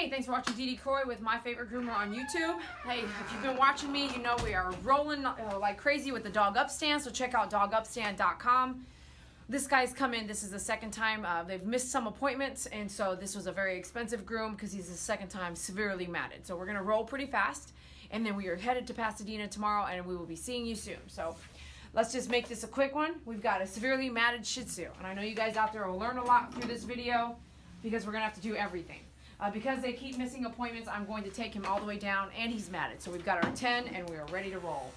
Hey, thanks for watching DD Croy with My Favorite Groomer on YouTube. Hey, if you've been watching me, you know we are rolling like crazy with the dog upstand, so check out dogupstand.com. This guy's come in, this is the second time. They've missed some appointments, and so this was a very expensive groom because he's the second time severely matted. So we're going to roll pretty fast, and then we are headed to Pasadena tomorrow, and we will be seeing you soon. So let's just make this a quick one. We've got a severely matted Shih Tzu, and I know you guys out there will learn a lot through this video because we're going to have to do everything. Because they keep missing appointments, I'm going to take him all the way down, and he's matted. So we've got our 10, and we are ready to roll.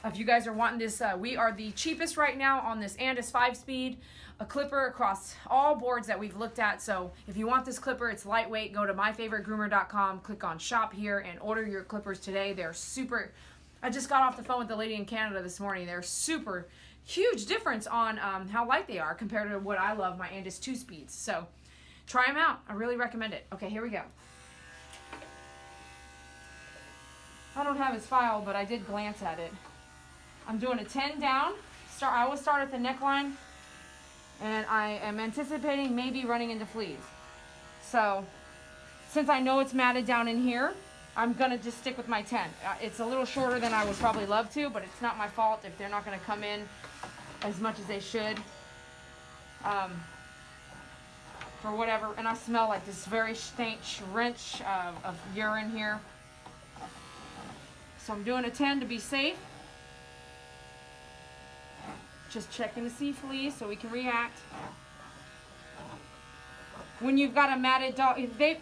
If you guys are wanting this, we are the cheapest right now on this Andis 5-speed, a clipper across all boards that we've looked at. So if you want this clipper, it's lightweight. Go to myfavoritegroomer.com, click on shop here, and order your clippers today. They're super. I just got off the phone with the lady in Canada this morning. They're super huge difference on how light they are compared to what I love, my Andis 2-speeds. So try them out. I really recommend it. Okay, here we go. I don't have his file, but I did glance at it. I'm doing a 10 down. I always start at the neckline, and I am anticipating maybe running into fleas. So since I know it's matted down in here, I'm gonna just stick with my 10. It's a little shorter than I would probably love to, but it's not my fault if they're not gonna come in as much as they should. For whatever, and I smell like this very stanch wrench of urine here. So I'm doing a 10 to be safe. Just checking to see fleas so we can react. When you've got a matted dog, if they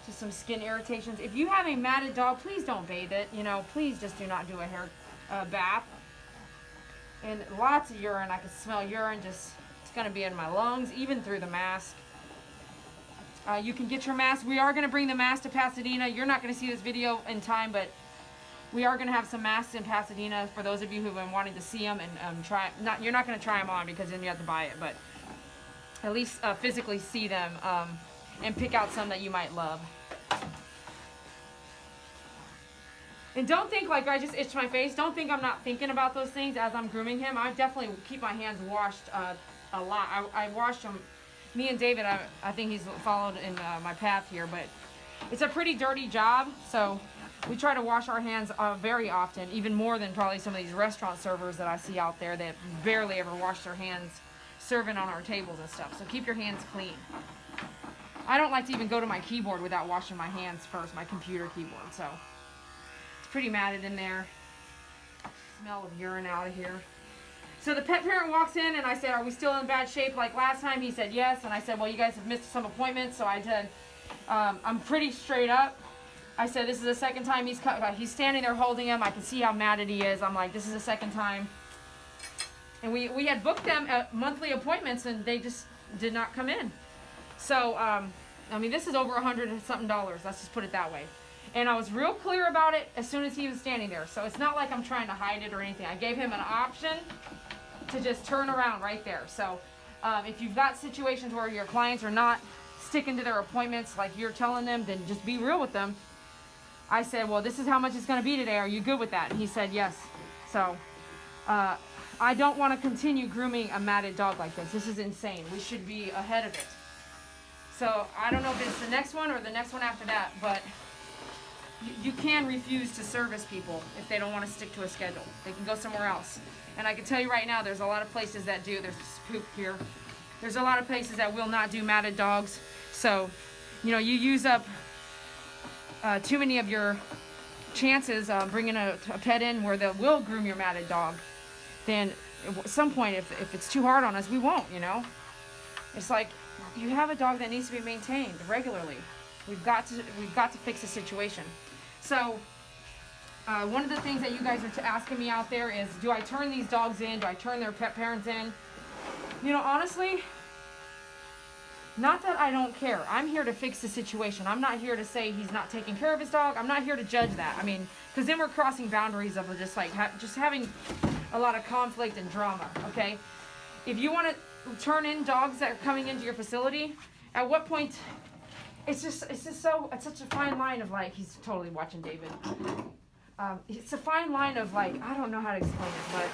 just some skin irritations. If you have a matted dog, please don't bathe it. You know, please just do not do a hair bath. And lots of urine. I can smell urine just. It's going to be in my lungs, even through the mask. You can get your mask. We are going to bring the mask to Pasadena. You're not going to see this video in time, but we are going to have some masks in Pasadena for those of you who've been wanting to see them and try. You're not going to try them on because then you have to buy it, but at least physically see them and pick out some that you might love. And don't think like I just itched my face. Don't think I'm not thinking about those things as I'm grooming him. I definitely keep my hands washed a lot. I washed them. Me and David, I think he's followed in my path here, but it's a pretty dirty job, so we try to wash our hands very often, even more than probably some of these restaurant servers that I see out there that barely ever wash their hands serving on our tables and stuff. So keep your hands clean. I don't like to even go to my keyboard without washing my hands first, my computer keyboard. So it's pretty matted in there. Smell of urine out of here. So the pet parent walks in, and I said, are we still in bad shape like last time? He said yes, and I said, well, you guys have missed some appointments. So I said, I'm pretty straight up. I said, this is the second time he's standing there holding him. I can see how matted he is. I'm like, this is the second time. And we had booked them at monthly appointments, and they just did not come in. So, I mean, this is over $100 and something. Let's just put it that way. And I was real clear about it as soon as he was standing there. So it's not like I'm trying to hide it or anything. I gave him an option to just turn around right there. So if you've got situations where your clients are not sticking to their appointments like you're telling them, then just be real with them. I said, well, this is how much it's going to be today. Are you good with that? And he said yes. So I don't want to continue grooming a matted dog like this. This is insane. We should be ahead of it. So I don't know if it's the next one or the next one after that, but you can refuse to service people if they don't want to stick to a schedule. They can go somewhere else. And I can tell you right now, there's a lot of places that do. There's poop here. There's a lot of places that will not do matted dogs. So, you know, you use up too many of your chances bringing a pet in where they will groom your matted dog. Then at some point, if it's too hard on us, we won't, you know. It's like you have a dog that needs to be maintained regularly. We've got to fix the situation. So one of the things that you guys are asking me out there is, do I turn these dogs in? Do I turn their pet parents in? You know, honestly, not that I don't care. I'm here to fix the situation. I'm not here to say he's not taking care of his dog. I'm not here to judge that. I mean, because then we're crossing boundaries of just like just having a lot of conflict and drama, okay? If you want to turn in dogs that are coming into your facility, at what point... It's such a fine line of like, he's totally watching David. It's a fine line of like, I don't know how to explain it, but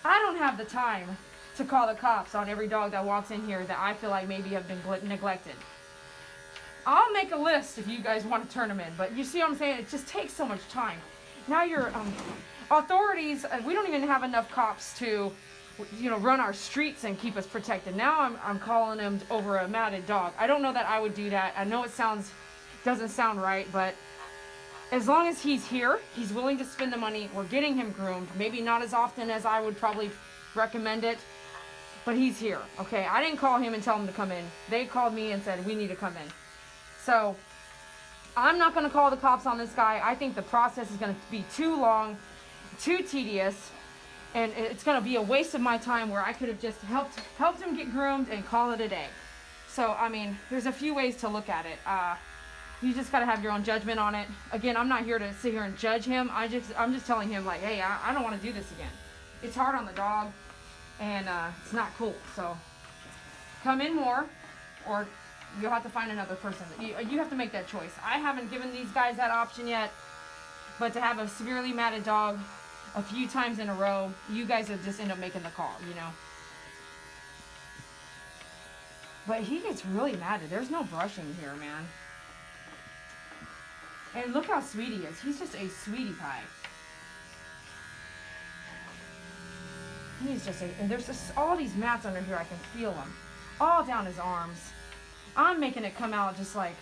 I don't have the time to call the cops on every dog that walks in here that I feel like maybe have been neglected. I'll make a list if you guys want to turn them in. But you see what I'm saying? It just takes so much time. Now your authorities, we don't even have enough cops to, you know, run our streets and keep us protected. Now I'm calling them over a matted dog. I don't know that I would do that. I know it doesn't sound right, but as long as he's here, he's willing to spend the money, we're getting him groomed. Maybe not as often as I would probably recommend it, but he's here, okay? I didn't call him and tell him to come in. They called me and said, we need to come in. So I'm not gonna call the cops on this guy. I think the process is gonna be too long, too tedious, and it's gonna be a waste of my time where I could have just helped him get groomed and call it a day. So, I mean, there's a few ways to look at it. You just got to have your own judgment on it. Again, I'm not here to sit here and judge him. I'm just telling him, like, hey, I don't want to do this again. It's hard on the dog, and it's not cool. So come in more, or you'll have to find another person. You have to make that choice. I haven't given these guys that option yet, but to have a severely matted dog a few times in a row, you guys will just end up making the call, you know. But he gets really matted. There's no brushing here, man. And look how sweet he is. He's just a sweetie pie. He's just and there's just all these mats under here. I can feel them. All down his arms. I'm making it come out just like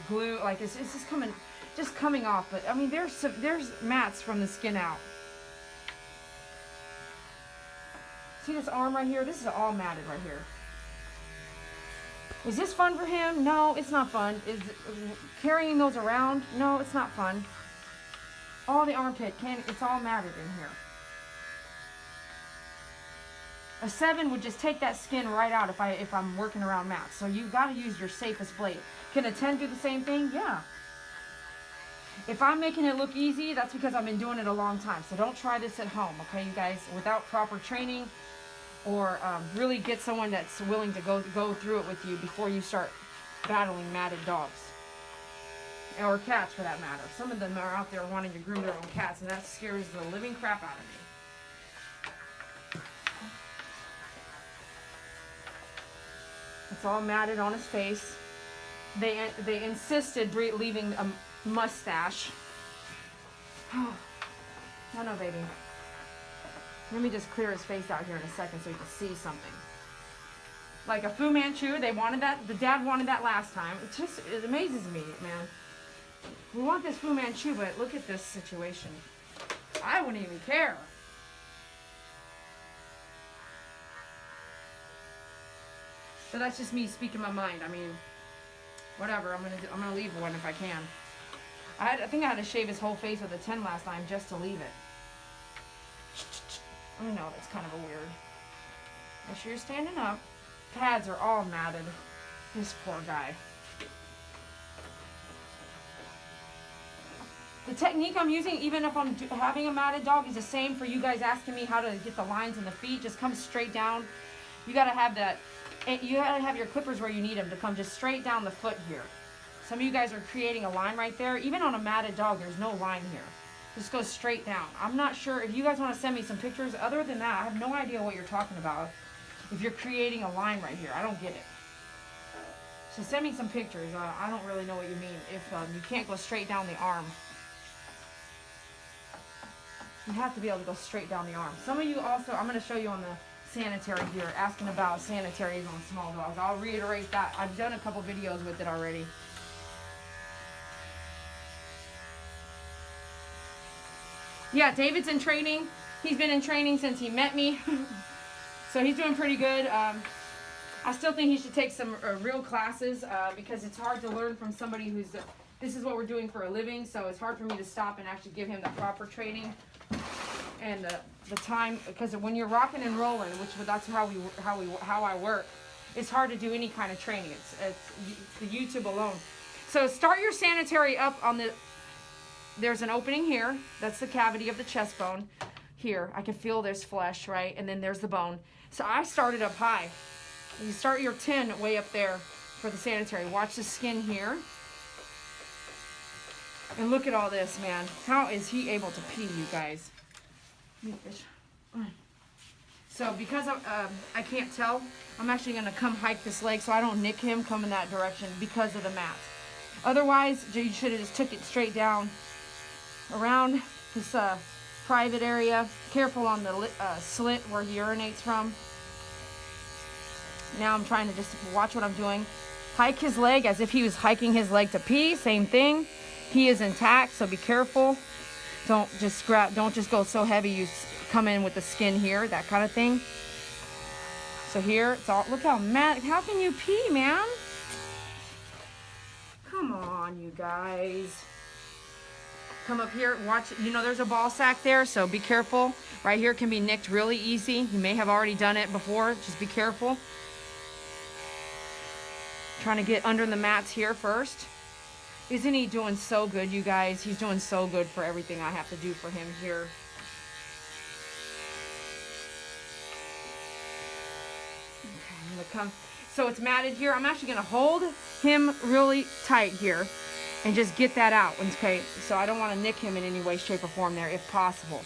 glue. Like it's just coming off. But I mean, there's mats from the skin out. See this arm right here? This is all matted right here. Is this fun for him? No, it's not fun. Is carrying those around? No, it's not fun. All the armpit, it's all matted in here. A 7 would just take that skin right out if I'm working around mats. So you got to use your safest blade. Can a 10 do the same thing? Yeah. If I'm making it look easy, that's because I've been doing it a long time. So don't try this at home, okay, you guys? Without proper training. Or really get someone that's willing to go through it with you before you start battling matted dogs. Or cats, for that matter. Some of them are out there wanting to groom their own cats, and that scares the living crap out of me. It's all matted on his face. They insisted leaving a mustache. Oh, no, baby. Let me just clear his face out here in a second so you can see something. Like a Fu Manchu, they wanted that. The dad wanted that last time. It amazes me, man. We want this Fu Manchu, but look at this situation. I wouldn't even care. So that's just me speaking my mind. I mean, whatever. I'm gonna leave one if I can. I think I had to shave his whole face with a 10 last time just to leave it. I know that's kind of a weird. Make sure you're standing up. Pads are all matted. This poor guy. The technique I'm using, even if I'm having a matted dog, is the same for you guys asking me how to get the lines in the feet. Just come straight down. You gotta have that. You gotta have your clippers where you need them to come just straight down the foot here. Some of you guys are creating a line right there. Even on a matted dog, there's no line here. Just go straight down. I'm not sure if you guys want to send me some pictures. Other than that, I have no idea what you're talking about. If you're creating a line right here, I don't get it. So send me some pictures. I don't really know what you mean. If you can't go straight down the arm, you have to be able to go straight down the arm. Some of you also, I'm going to show you on the sanitary here, asking about sanitaries on small dogs. I'll reiterate that. I've done a couple videos with it already. Yeah, David's in training. He's been in training since he met me. So he's doing pretty good. I still think he should take some real classes because it's hard to learn from somebody who's, this is what we're doing for a living. So it's hard for me to stop and actually give him the proper training and the time. Because when you're rocking and rolling, that's how I work, it's hard to do any kind of training. It's the YouTube alone. So start your sanitary up on the, there's an opening here. That's the cavity of the chest bone. Here, I can feel there's flesh, right? And then there's the bone. So I started up high. You start your 10 way up there for the sanitary. Watch the skin here. And look at all this, man. How is he able to pee, you guys? So because I can't tell, I'm actually going to come hike this leg so I don't nick him coming that direction because of the mat. Otherwise, you should have just took it straight down around this private area. Careful on the slit where he urinates from. Now I'm trying to just watch what I'm doing. Hike his leg as if he was hiking his leg to pee. Same thing. He is intact, so be careful. Don't just go so heavy you come in with the skin here, that kind of thing. So here, it's all, look how mad, how can you pee, man? Come on, you guys. Come up here, watch, you know there's a ball sack there, so be careful. Right here can be nicked really easy. You may have already done it before, just be careful. Trying to get under the mats here first. Isn't he doing so good, you guys? He's doing so good for everything I have to do for him here. Okay, I'm gonna come. So it's matted here. I'm actually gonna hold him really tight here and just get that out. Okay, so I don't want to nick him in any way, shape, or form there, if possible.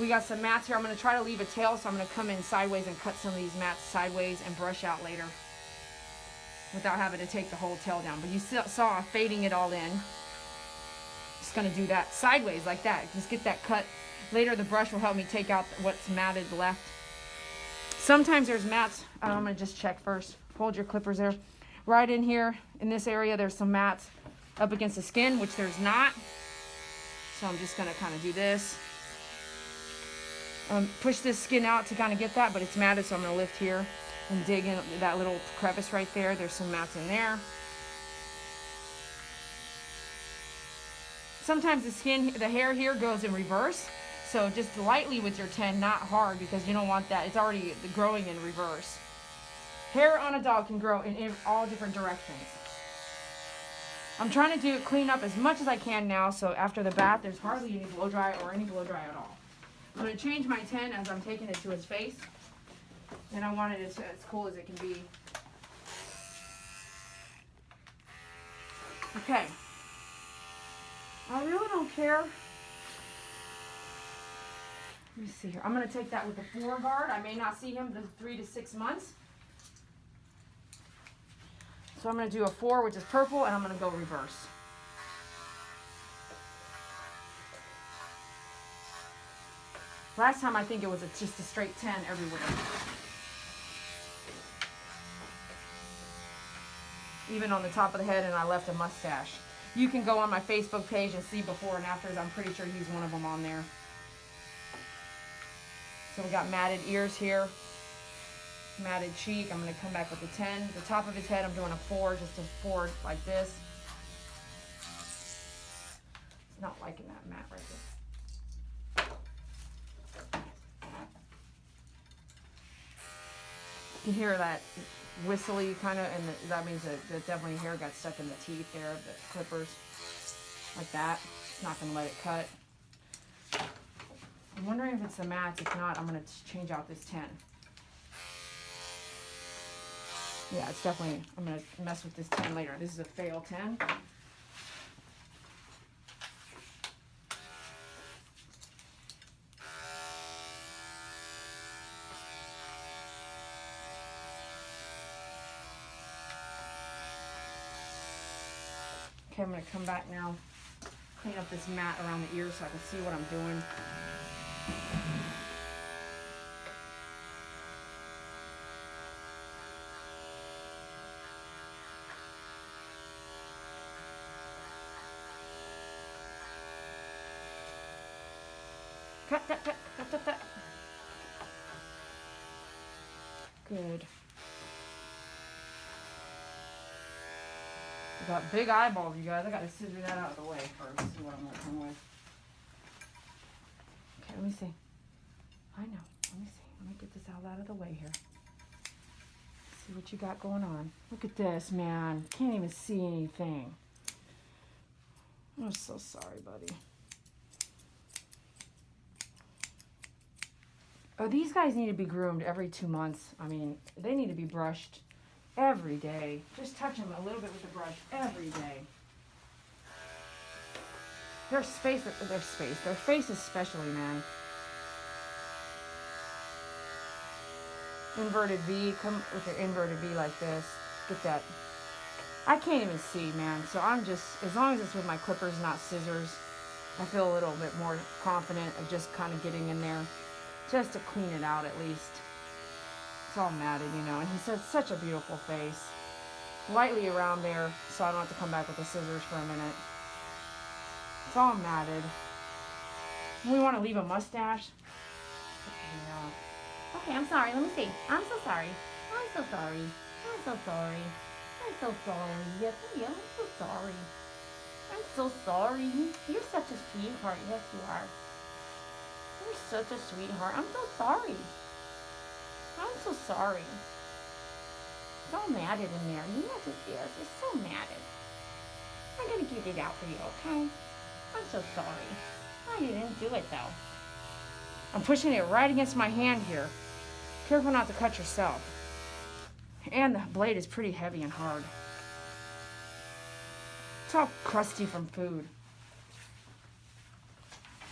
We got some mats here. I'm gonna try to leave a tail, so I'm gonna come in sideways and cut some of these mats sideways and brush out later, without having to take the whole tail down. But you saw fading it all in. Just gonna do that sideways like that. Just get that cut. Later the brush will help me take out what's matted left. Sometimes there's mats. I'm gonna just check first. Hold your clippers there. Right in here, in this area, there's some mats up against the skin, which there's not. So I'm just gonna kind of do this. Push this skin out to kind of get that, but it's matted, so I'm gonna lift here and dig in that little crevice right there. There's some mats in there. Sometimes the hair here goes in reverse. So just lightly with your 10, not hard, because you don't want that. It's already growing in reverse. Hair on a dog can grow in all different directions. I'm trying to clean up as much as I can now, so after the bath, there's hardly any blow dry or any blow dry at all. I'm gonna change my 10 as I'm taking it to his face. And I want it as cool as it can be. Okay. I really don't care. Let me see here. I'm going to take that with the 4 guard. I may not see him for 3 to 6 months. So I'm going to do a 4, which is purple, and I'm going to go reverse. Last time I think it was just a straight 10 everywhere. Even on the top of the head, and I left a mustache. You can go on my Facebook page and see before and afters. I'm pretty sure he's one of them on there. So we got matted ears here, matted cheek. I'm going to come back with a 10. The top of his head, I'm doing a 4, just a 4 like this. It's not liking that mat right there. You can hear that whistly kind of, and that means that definitely hair got stuck in the teeth there, the clippers, like that. It's not going to let it cut. I'm wondering if it's the mats. If not, I'm going to change out this 10. Yeah, it's definitely, I'm going to mess with this 10 later. This is a fail 10. Okay, I'm going to come back now, clean up this mat around the ears so I can see what I'm doing. Cut. Good. I got big eyeballs, you guys. I got to scissor that out of the way first. See what I'm working with. Okay, let me see. I know. Let me see. Let me get this out of the way here. See what you got going on. Look at this, man. Can't even see anything. I'm so sorry, buddy. Oh, these guys need to be groomed every 2 months. I mean, they need to be brushed every day. Just touch them a little bit with the brush every day. Their face especially, man. Inverted V, come with your inverted V like this. Get that I can't even see, man. So I'm just, as long as it's with my clippers, not scissors, I feel a little bit more confident of just kind of getting in there just to clean it out at least. It's all matted, you know. And he says such a beautiful face. Lightly around there so I don't have to come back with the scissors for a minute. It's all matted. We want to leave a mustache. Yeah. Okay, I'm sorry. Let me see. I'm so sorry. I'm so sorry. I'm so sorry. I'm so sorry. Yes, I am. I'm so sorry. I'm so sorry. You're such a sweetheart. Yes, you are. You're such a sweetheart. I'm so sorry. I'm so sorry. It's all matted in there. You have to see us. It's so matted. I'm going to get it out for you, okay? I'm so sorry. I didn't do it, though. I'm pushing it right against my hand here. Careful not to cut yourself. And the blade is pretty heavy and hard. It's all crusty from food.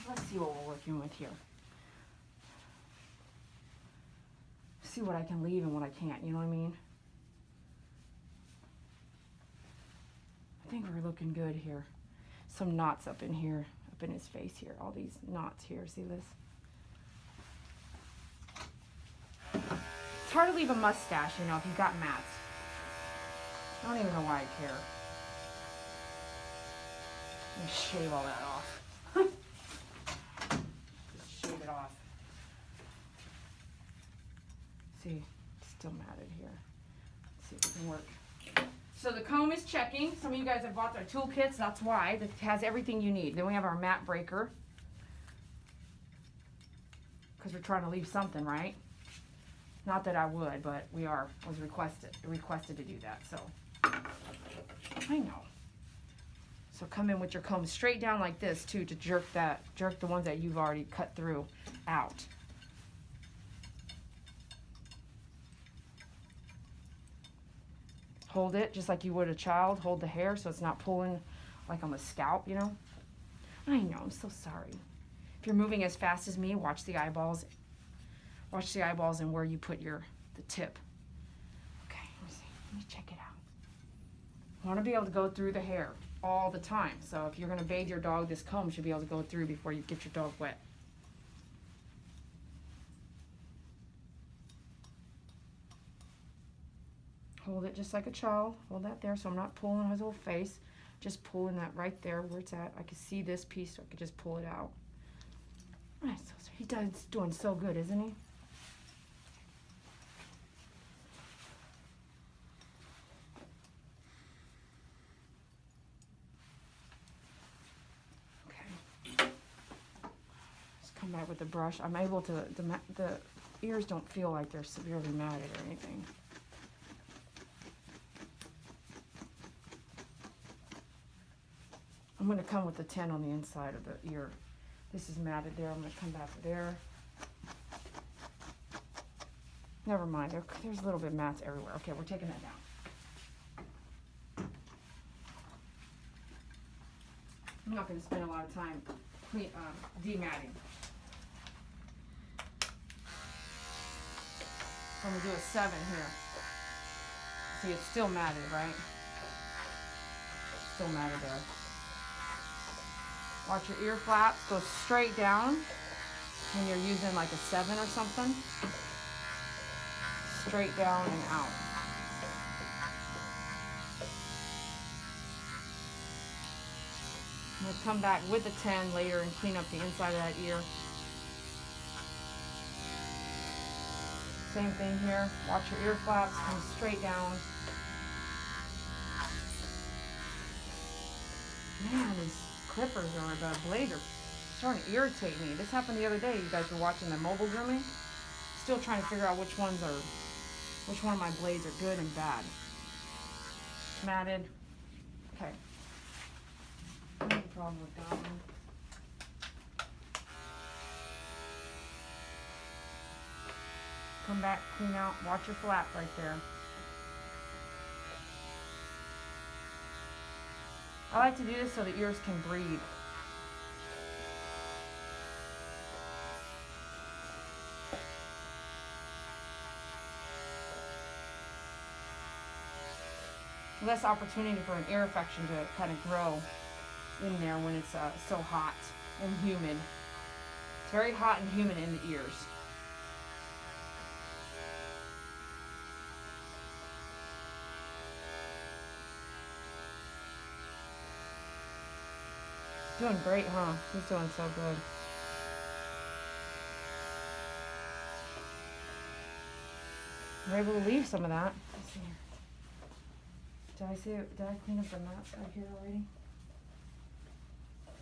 Let's see what we're working with here. See what I can leave and what I can't, you know what I mean? I think we're looking good here. Some knots up in here, up in his face here. All these knots here, see this? It's hard to leave a mustache, you know, if you've got mats. I don't even know why I care. Let me shave all that off. Just shave it off. See, it's still matted here. Let's see if it can work. So the comb is checking. Some of you guys have bought their toolkits. That's why. It has everything you need. Then we have our mat breaker. Because we're trying to leave something, right? Not that I would, but we are. I was requested to do that. So I know. So come in with your comb straight down like this too to jerk the ones that you've already cut through out. Hold it just like you would a child. Hold the hair so it's not pulling like on the scalp, you know. I know, I'm so sorry. If you're moving as fast as me, watch the eyeballs. Watch the eyeballs and where you put the tip. Okay, let me see. Let me check it out. I want to be able to go through the hair all the time. So if you're going to bathe your dog, this comb should be able to go through before you get your dog wet. Hold it just like a child. Hold that there so I'm not pulling his whole face. Just pulling that right there where it's at. I can see this piece so I can just pull it out. He's doing so good, isn't he? Okay. Just come back with the brush. I'm able to, the ears don't feel like they're severely matted or anything. I'm going to come with the 10 on the inside of the ear. This is matted there. I'm going to come back there. Never mind. There's a little bit of mats everywhere. Okay, we're taking that down. I'm not going to spend a lot of time dematting. So I'm going to do a 7 here. See, it's still matted, right? Still matted there. Watch your ear flaps go straight down when you're using like a 7 or something. Straight down and out. I'm going to come back with the 10 later and clean up the inside of that ear. Same thing here. Watch your ear flaps come straight down. Man, these clippers or the blade are starting to irritate me. This happened the other day. You guys were watching the mobile grooming. Still trying to figure out which one of my blades are good and bad. Matted. Okay. No problem with that one. Come back, clean out, watch your flap right there. I like to do this so the ears can breathe. less opportunity for an ear infection to kind of grow in there when it's so hot and humid. It's very hot and humid in the ears. Doing great, huh? He's doing so good. We're able to leave some of that. Let's see. Did I clean up the mats out here already?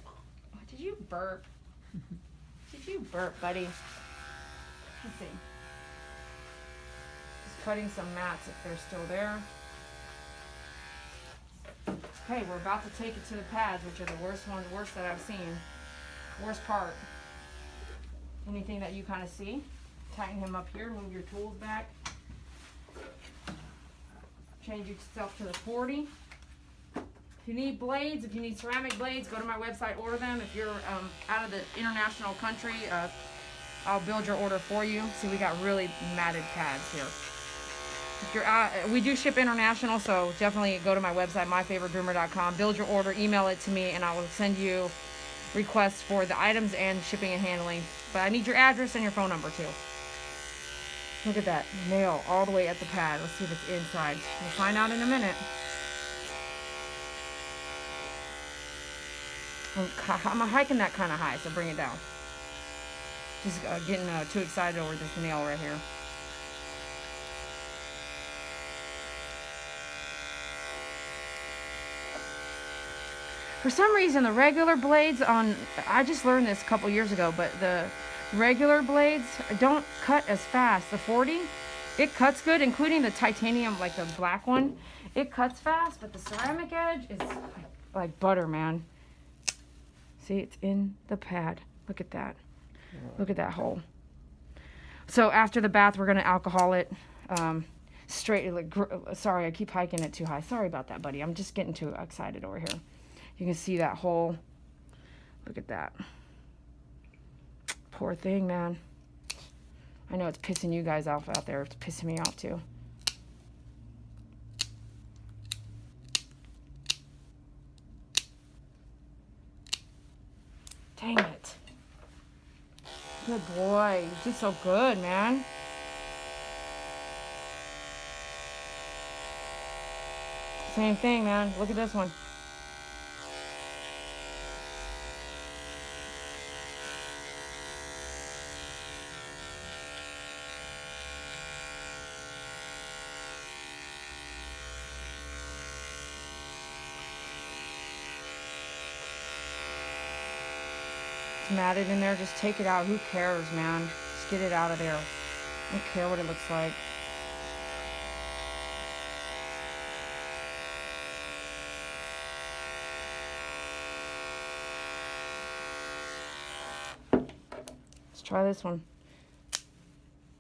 Oh, did you burp? Did you burp, buddy? Let's see. Just cutting some mats if they're still there. Okay, we're about to take it to the pads, which are the worst that I've seen. Worst part. Anything that you kind of see? Tighten him up here, move your tools back. Change yourself to the 40. If you need blades, if you need ceramic blades, go to my website, order them. If you're out of the international country, I'll build your order for you. See, we got really matted pads here. If you're out, we do ship international, so definitely go to my website, myfavoritegroomer.com, build your order, email it to me, and I will send you requests for the items and shipping and handling. But I need your address and your phone number too. Look at that nail all the way at the pad. Let's see if it's inside. We'll find out in a minute. I'm hiking that kind of high, so bring it down. Just getting too excited over this nail right here. For some reason, the regular blades on, I just learned this a couple years ago, but the regular blades don't cut as fast. The 40, it cuts good, including the titanium, like the black one. It cuts fast, but the ceramic edge is like butter, man. See, it's in the pad. Look at that. Look at that hole. So after the bath, we're going to alcohol it. Sorry, I keep hiking it too high. Sorry about that, buddy. I'm just getting too excited over here. You can see that hole. Look at that. Poor thing, man. I know it's pissing you guys off out there. It's pissing me off too. Dang it. Good boy. You did so good, man. Same thing, man. Look at this one. Matted in there, just take it out. Who cares, man? Just get it out of there. I don't care what it looks like. Let's try this one.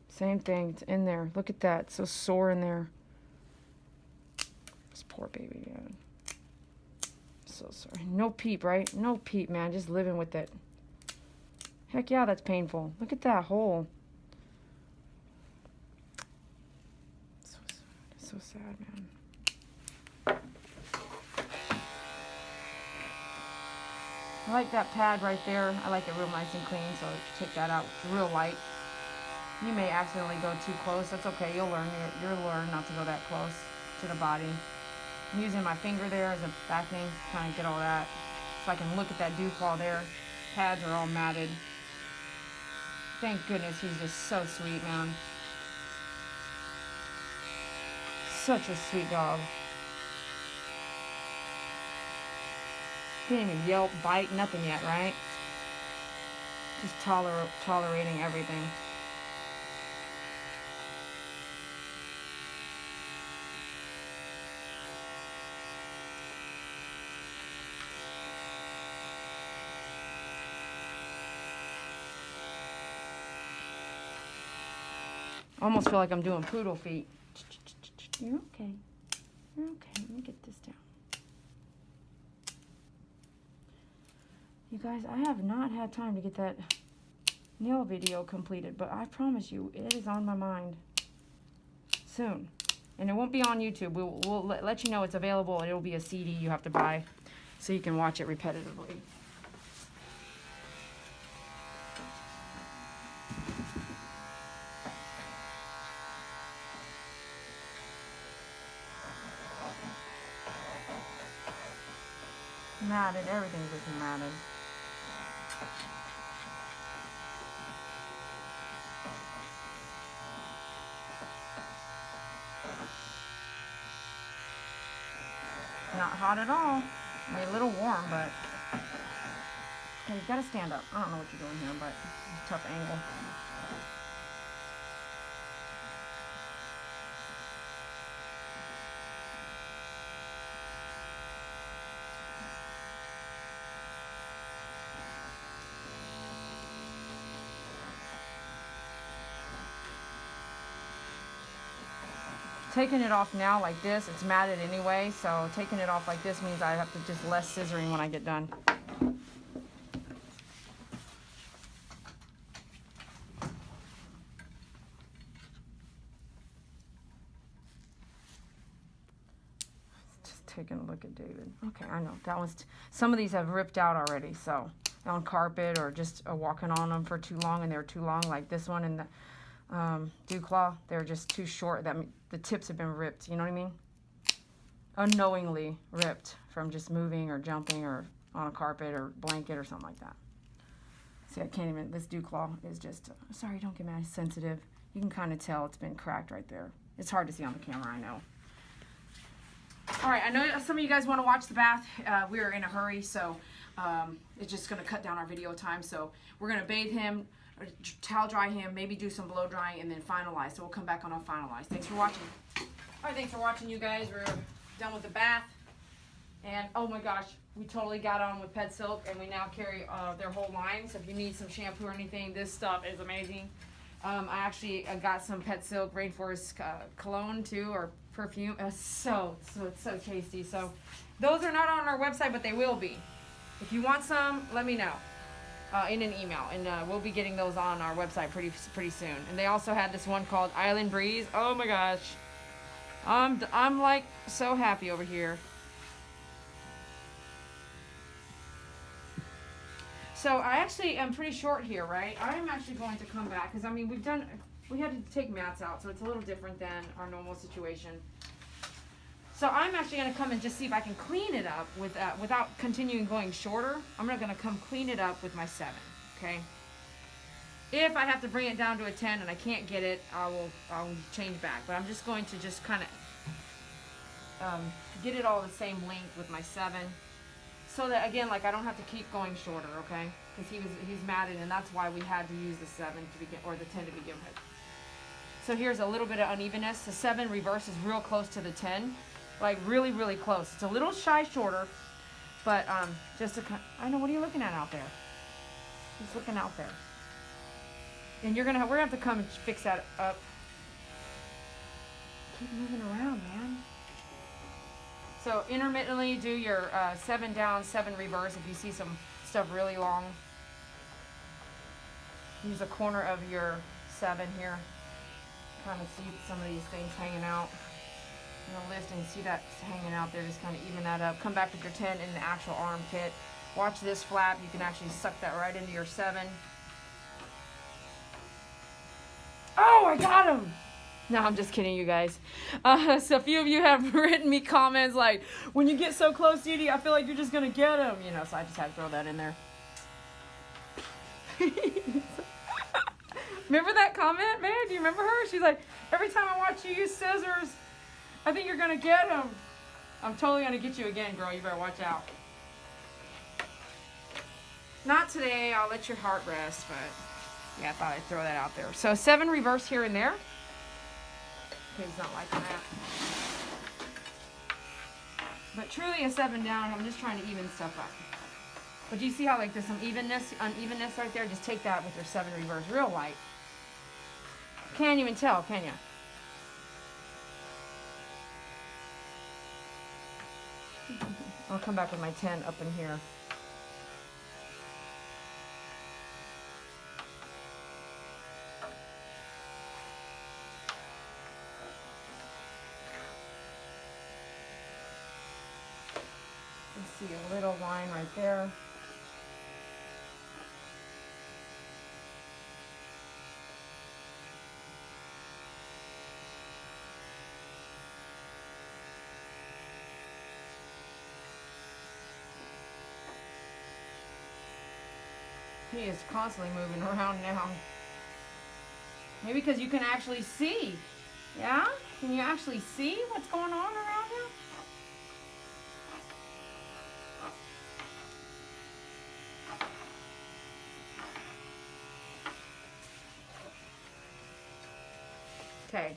Same thing, it's in there. Look at that, it's so sore in there. This poor baby, man. So sorry. No peep, right? No peep, man. Just living with it. Heck yeah, that's painful. Look at that hole. So sad, man. I like that pad right there. I like it real nice and clean, so take that out real light. You may accidentally go too close. That's okay. You'll learn. You'll learn not to go that close to the body. I'm using my finger there as a backing, trying to get all that. So I can look at that dew claw there. Pads are all matted. Thank goodness he's just so sweet, man. Such a sweet dog. Didn't even yelp, bite, nothing yet, right? Just tolerating everything. I almost feel like I'm doing poodle feet. You're okay. You're okay. Let me get this down. You guys, I have not had time to get that nail video completed, but I promise you, it is on my mind. Soon. And it won't be on YouTube. We'll let you know it's available. It'll be a CD you have to buy so you can watch it repetitively. Matted, everything's looking matted. Not hot at all. I mean, a little warm, but okay, you gotta stand up. I don't know what you're doing here, but it's a tough angle. Taking it off now like this, it's matted anyway, so taking it off like this means I have to just less scissoring when I get done. Just taking a look at David. Okay, I know, that one's, some of these have ripped out already, so on carpet or just walking on them for too long and they're too long, like this one and the Dew Claw, they're just too short. That the tips have been ripped, you know what I mean? Unknowingly ripped from just moving or jumping or on a carpet or blanket or something like that. See, I can't even, this Dew Claw is just, sorry, don't get mad, it's sensitive. You can kind of tell it's been cracked right there. It's hard to see on the camera, I know. All right, I know some of you guys want to watch the bath. We're in a hurry, so it's just going to cut down our video time. So we're going to bathe him, towel dry him, maybe do some blow drying, and then finalize. So we'll come back on a finalize. Thanks for watching. All right, thanks for watching, you guys. We're done with the bath. And oh my gosh, we totally got on with Pet Silk, and we now carry their whole line. So if you need some shampoo or anything, this stuff is amazing. I actually got some Pet Silk Rainforest cologne too, or perfume. It's so tasty. So those are not on our website, but they will be. If you want some, let me know in an email, and we'll be getting those on our website pretty soon. And they also had this one called Island Breeze. Oh my gosh, I'm like so happy over here. So I actually am pretty short here, right? I'm actually going to come back because I mean we had to take mats out, so it's a little different than our normal situation. So I'm actually going to come and just see if I can clean it up with without continuing going shorter. I'm not going to come clean it up with my 7, okay? If I have to bring it down to a 10 and I can't get it, I'll change back. But I'm just going to just kind of get it all the same length with my 7. So that, again, like I don't have to keep going shorter, okay? Because he's matted, and that's why we had to use the 7 to begin, or the 10 to begin with. So here's a little bit of unevenness. The 7 reverse is real close to the 10. Like really, really close. It's a little shy shorter, but just to, I know, what are you looking at out there? He's looking out there. And we're gonna have to come and fix that up. Keep moving around, man. So intermittently do your 7 down, 7 reverse if you see some stuff really long. Use a corner of your 7 here. Kind of see some of these things hanging out. I'm gonna lift and see that hanging out there. Just kind of even that up. Come back with your 10 in the actual armpit. Watch this flap. You can actually suck that right into your 7. Oh, I got him! No, I'm just kidding, you guys. So a few of you have written me comments like, when you get so close, Dee, I feel like you're just gonna get him. You know, so I just had to throw that in there. Remember that comment, man? Do you remember her? She's like, every time I watch you use scissors, I think you're gonna get him. I'm totally gonna get you again, girl. You better watch out. Not today. I'll let your heart rest, but yeah, I thought I'd throw that out there. So 7 reverse here and there. Okay, he's not liking that. But truly a 7 down. I'm just trying to even stuff up. But do you see how like there's some unevenness right there? Just take that with your 7 reverse, real light. Can't even tell, can you? I'll come back with my 10 up in here. see a little line right there. He is constantly moving around now. Maybe because you can actually see. Yeah? Can you actually see what's going on around him? Okay.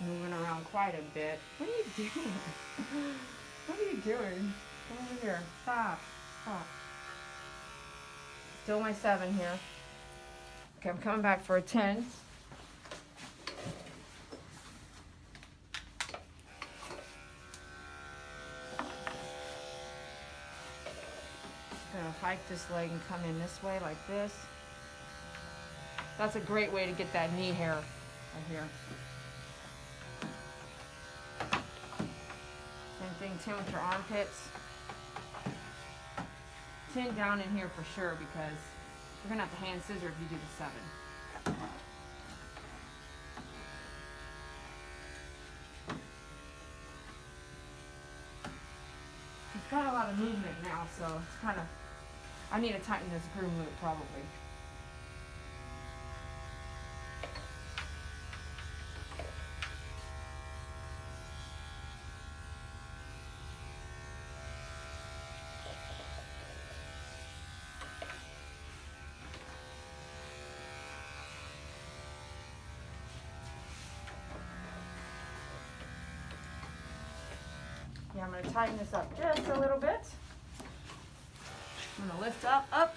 Moving around quite a bit. What are you doing? What are you doing? Come over here. Stop. Stop. Still my 7 here. Okay, I'm coming back for a 10. Gonna hike this leg and come in this way like this. That's a great way to get that knee hair right here. Same thing, 10 with your armpits. 10 down in here for sure because you're gonna have to hand scissor if you do the 7. He's got a lot of movement now, so it's kind of, I need to tighten this groom loop probably. Yeah, I'm going to tighten this up just a little bit. I'm going to lift up.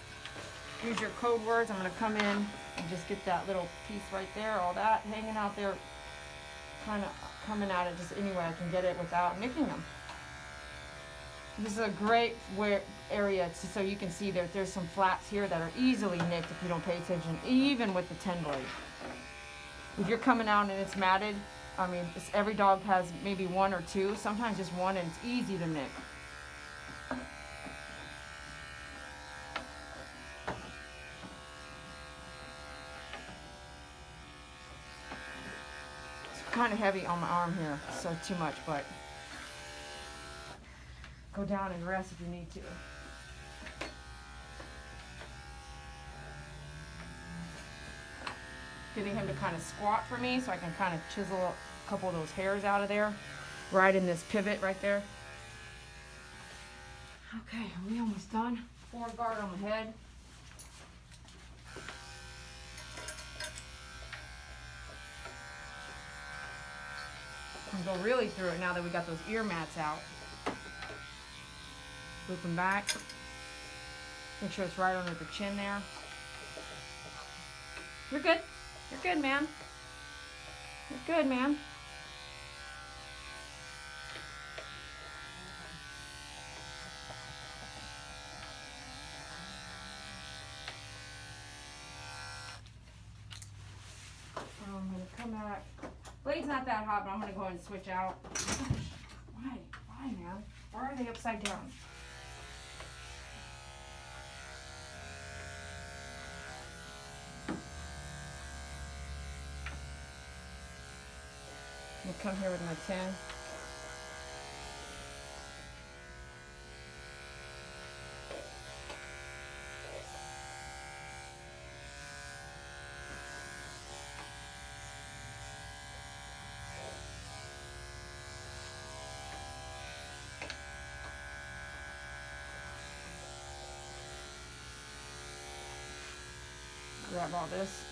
Use your code words. I'm going to come in and just get that little piece right there, all that hanging out there, kind of coming at it just any way I can get it without nicking them. This is a great area so you can see that there's some flats here that are easily nicked if you don't pay attention, even with the 10 blade. If you're coming out and it's matted, I mean, every dog has maybe 1 or 2, sometimes just 1, and it's easy to nick. It's kind of heavy on my arm here, so too much, but go down and rest if you need to. Getting him to kind of squat for me so I can kind of chisel a couple of those hairs out of there, right in this pivot right there. Okay, are we almost done? 4 guard on the head. I'm gonna go really through it now that we got those ear mats out. Loop them back. Make sure it's right under the chin there. You're good. You're good, man. You're good, man. I'm gonna come back. Blade's not that hot, but I'm gonna go ahead and switch out. Why? Why, man? Why are they upside down? I'm gonna come here with my 10. Grab all this.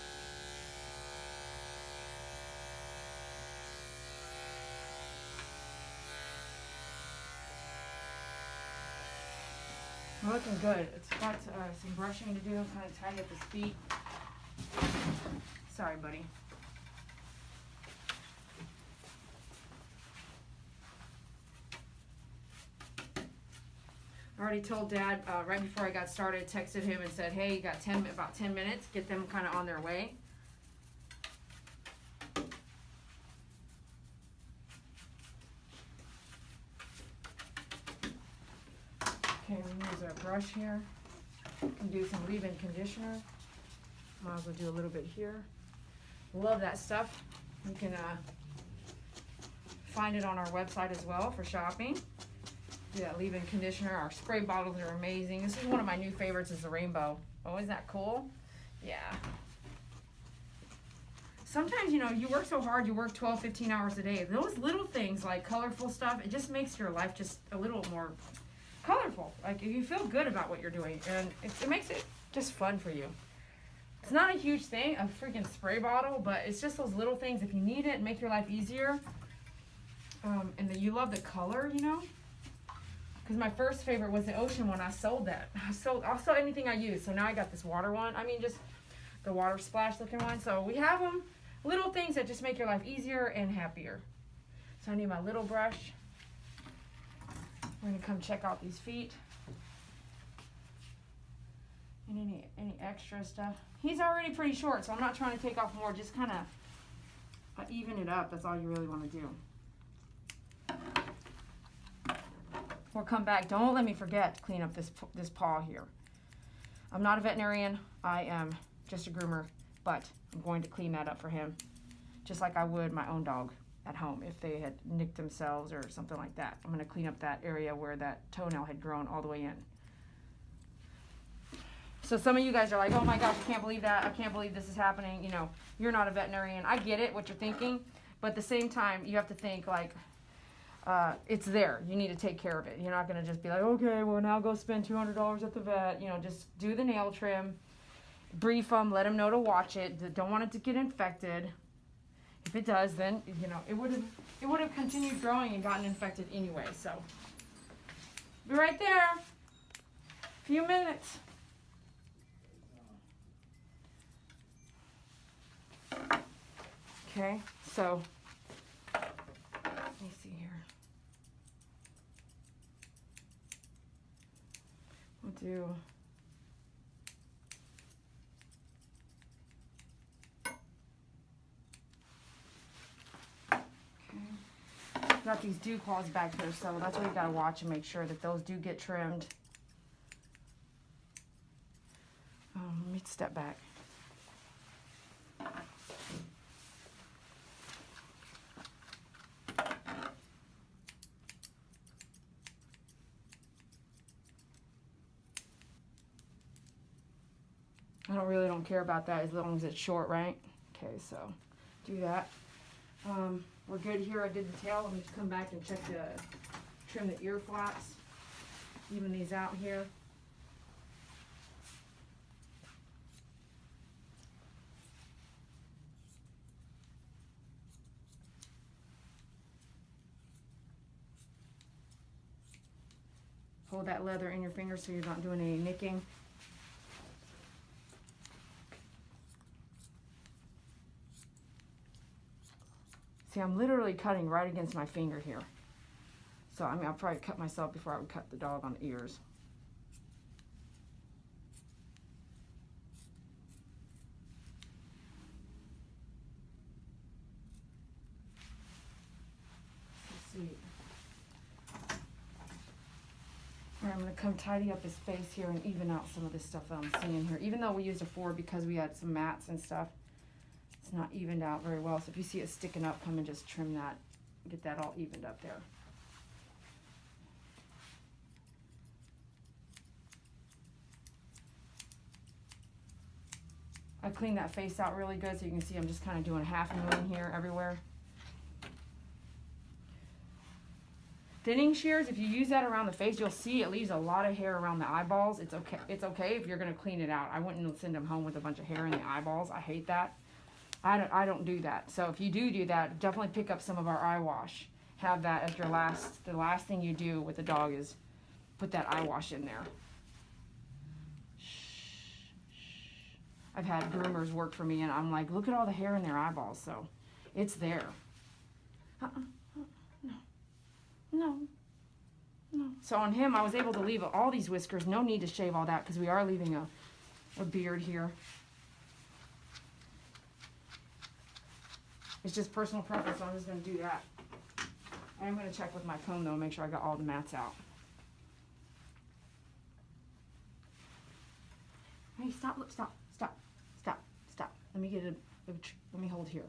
Looking good. It's got some brushing to do, kind of tidy up his feet. Sorry, buddy. I already told Dad right before I got started, texted him and said, hey, you got about 10 minutes, get them kind of on their way. Okay, we use our brush here. We can do some leave-in conditioner. Might as well do a little bit here. Love that stuff. You can find it on our website as well for shopping. Do that leave-in conditioner. Our spray bottles are amazing. This is one of my new favorites, is the rainbow. Oh, isn't that cool? Yeah. Sometimes, you know, you work so hard, you work 12, 15 hours a day. Those little things like colorful stuff, it just makes your life just a little more colorful. Like, you feel good about what you're doing, and it makes it just fun for you. It's not a huge thing, a freaking spray bottle, but it's just those little things. If you need it, make your life easier. And then you love the color, you know? Because my first favorite was the ocean one. I sold that. I'll sell anything I use. So now I got this water one. I mean, just the water splash looking one. So we have them. Little things that just make your life easier and happier. So I need my little brush. We're going to come check out these feet. And any extra stuff. He's already pretty short, so I'm not trying to take off more. Just kind of even it up. That's all you really want to do. We'll come back. Don't let me forget to clean up this paw here. I'm not a veterinarian. I am just a groomer, but I'm going to clean that up for him, just like I would my own dog at home if they had nicked themselves or something like that. I'm going to clean up that area where that toenail had grown all the way in. So some of you guys are like, oh my gosh, I can't believe that. I can't believe this is happening. You know, you're not a veterinarian. I get it, what you're thinking. But at the same time, you have to think like, it's there. You need to take care of it. You're not going to just be like, okay, well, now go spend $200 at the vet. You know, just do the nail trim. Brief them. Let them know to watch it. Don't want it to get infected. If it does, then, you know, it would have continued growing and gotten infected anyway. So, be right there. A few minutes. Okay, so let me see here. We'll do got these dew claws back here, so that's what you gotta watch and make sure that those do get trimmed. Let me step back. I really don't care about that as long as it's short, right? Okay, so do that. We're good here. I did the tail. Let me just come back and check trim the ear flaps. Even these out here. Hold that leather in your fingers so you're not doing any nicking. See, I'm literally cutting right against my finger here. So, I mean, I'll probably cut myself before I would cut the dog on the ears. Let's see. All right, I'm going to come tidy up his face here and even out some of this stuff that I'm seeing here. Even though we used a 4 because we had some mats and stuff, it's not evened out very well. So if you see it sticking up, come and just trim that. Get that all evened up there. I cleaned that face out really good so you can see I'm just kind of doing half a moon here everywhere. Thinning shears, if you use that around the face, you'll see it leaves a lot of hair around the eyeballs. It's okay. It's okay if you're going to clean it out. I wouldn't send them home with a bunch of hair in the eyeballs. I hate that. I don't do that. So if you do that, definitely pick up some of our eye wash. Have that as the last thing you do with the dog is put that eye wash in there. I've had groomers work for me and I'm like, look at all the hair in their eyeballs. So it's there. No. So on him, I was able to leave all these whiskers. No need to shave all that because we are leaving a beard here. It's just personal preference, so I'm just going to do that. I am going to check with my comb, though, and make sure I got all the mats out. Hey, stop, look, stop, stop, stop, stop. Let me get let me hold here.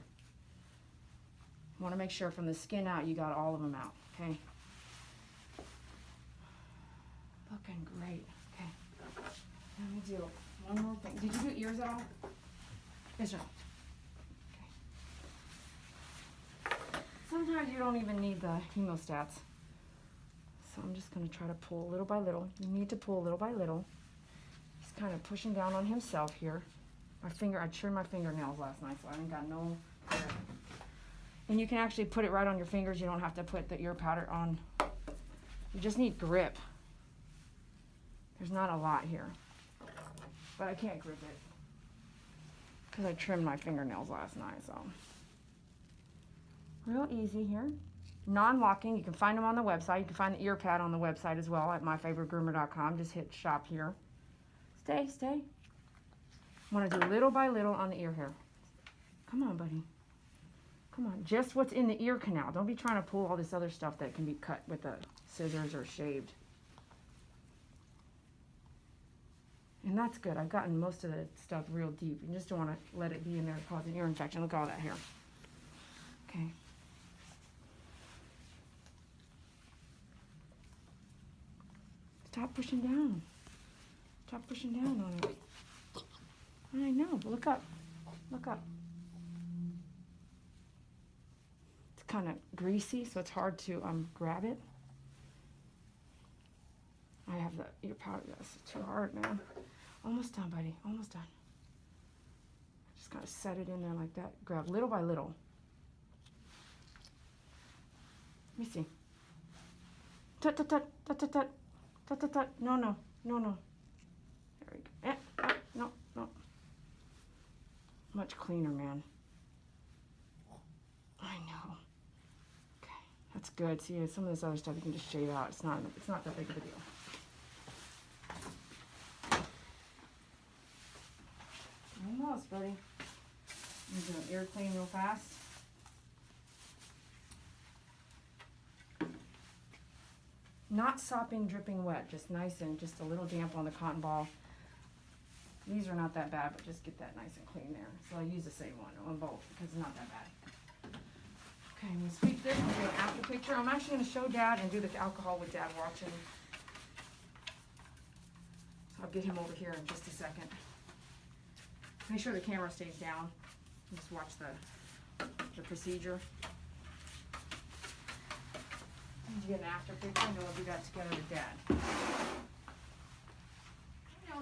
I want to make sure from the skin out, you got all of them out, okay? Looking great, okay. Let me do one more thing. Did you do ears at all? Yes, sir. Okay. Sometimes you don't even need the hemostats. So I'm just going to try to pull little by little. You need to pull little by little. He's kind of pushing down on himself here. I trimmed my fingernails last night, so I ain't got no. And you can actually put it right on your fingers. You don't have to put the ear powder on. You just need grip. There's not a lot here, but I can't grip it because I trimmed my fingernails last night, so. Real easy here. Non-locking, you can find them on the website. You can find the ear pad on the website as well at myfavoritegroomer.com. Just hit shop here. Stay, stay. I want to do little by little on the ear hair. Come on, buddy. Come on, just what's in the ear canal. Don't be trying to pull all this other stuff that can be cut with the scissors or shaved. And that's good. I've gotten most of the stuff real deep. You just don't want to let it be in there causing ear infection. Look at all that hair. Okay. Stop pushing down. Stop pushing down on it. I know, but look up. Look up. It's kind of greasy, so it's hard to grab it. I have the ear powder. That's too hard, man. Almost done, buddy. Almost done. Just gotta set it in there like that. Grab little by little. Let me see. Tut, tut, tut, tut, tut, tut. Tut, tut, tut. No, no, no, no. There we go. No, no. Much cleaner, man. I know. Okay, that's good. See, some of this other stuff you can just shave out. It's not that big of a deal. Almost, buddy. I'm gonna do an ear clean real fast. Not sopping, dripping wet, just nice and just a little damp on the cotton ball. These are not that bad, but just get that nice and clean there. So I use the same one on both because it's not that bad. Okay, I'm gonna sweep this and do an after picture. I'm actually gonna show Dad and do the alcohol with Dad watching. So I'll get him over here in just a second. Make sure the camera stays down. Just watch the procedure. And you get an after picture and we'll do that together with Dad.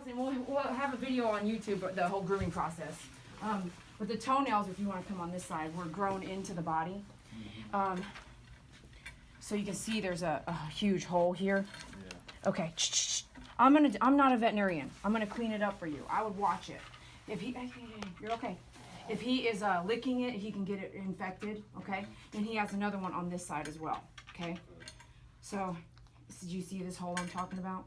And we'll have a video on YouTube, but the whole grooming process. With the toenails, if you want to come on this side, we're grown into the body. So you can see there's a huge hole here. Yeah. Okay. I'm not a veterinarian. I'm gonna clean it up for you. I would watch it. If you're okay. If he is licking it, he can get it infected. Okay. And he has another one on this side as well. Okay. So, did you see this hole I'm talking about?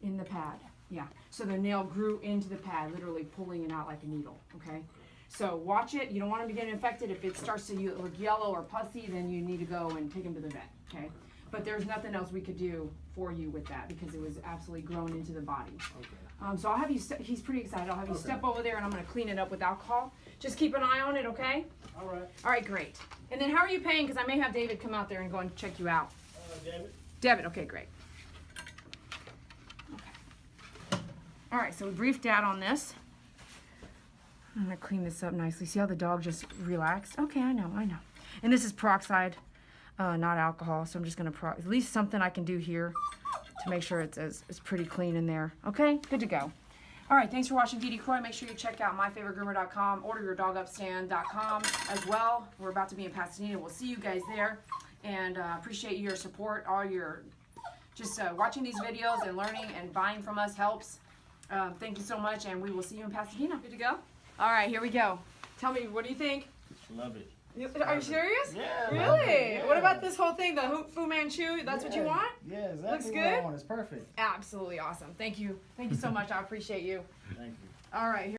In the pad. Yeah. So the nail grew into the pad, literally pulling it out like a needle. Okay. So watch it. You don't want him to get infected. If it starts to look yellow or pussy, then you need to go and take him to the vet. Okay. But there's nothing else we could do for you with that because it was absolutely grown into the body. Okay. So I'll have you. He's pretty excited. I'll have you step over there, and I'm going to clean it up with alcohol. Just keep an eye on it, okay? All right. All right, great. And then how are you paying? Because I may have David come out there and go and check you out. Debit. Debit. Okay, great. Okay. All right. So we briefed Dad on this. I'm going to clean this up nicely. See how the dog just relaxed? Okay, I know. And this is peroxide, not alcohol. So I'm just going to at least something I can do here to make sure it's pretty clean in there. Okay, good to go. All right, thanks for watching DD Croy. Make sure you check out myfavoritegroomer.com, orderyourdogupstand.com as well. We're about to be in Pasadena. We'll see you guys there. And appreciate your support. All your just watching these videos and learning and buying from us helps. Thank you so much, and we will see you in Pasadena. Good to go? All right, here we go. Tell me, what do you think? Love it. Are you serious? Yeah. Really? Yeah. What about this whole thing, the Fu Manchu? That's what you want? Yeah, exactly. Looks what good? I want. It's perfect. Absolutely awesome. Thank you. Thank you so much. I appreciate you. Thank you. All right.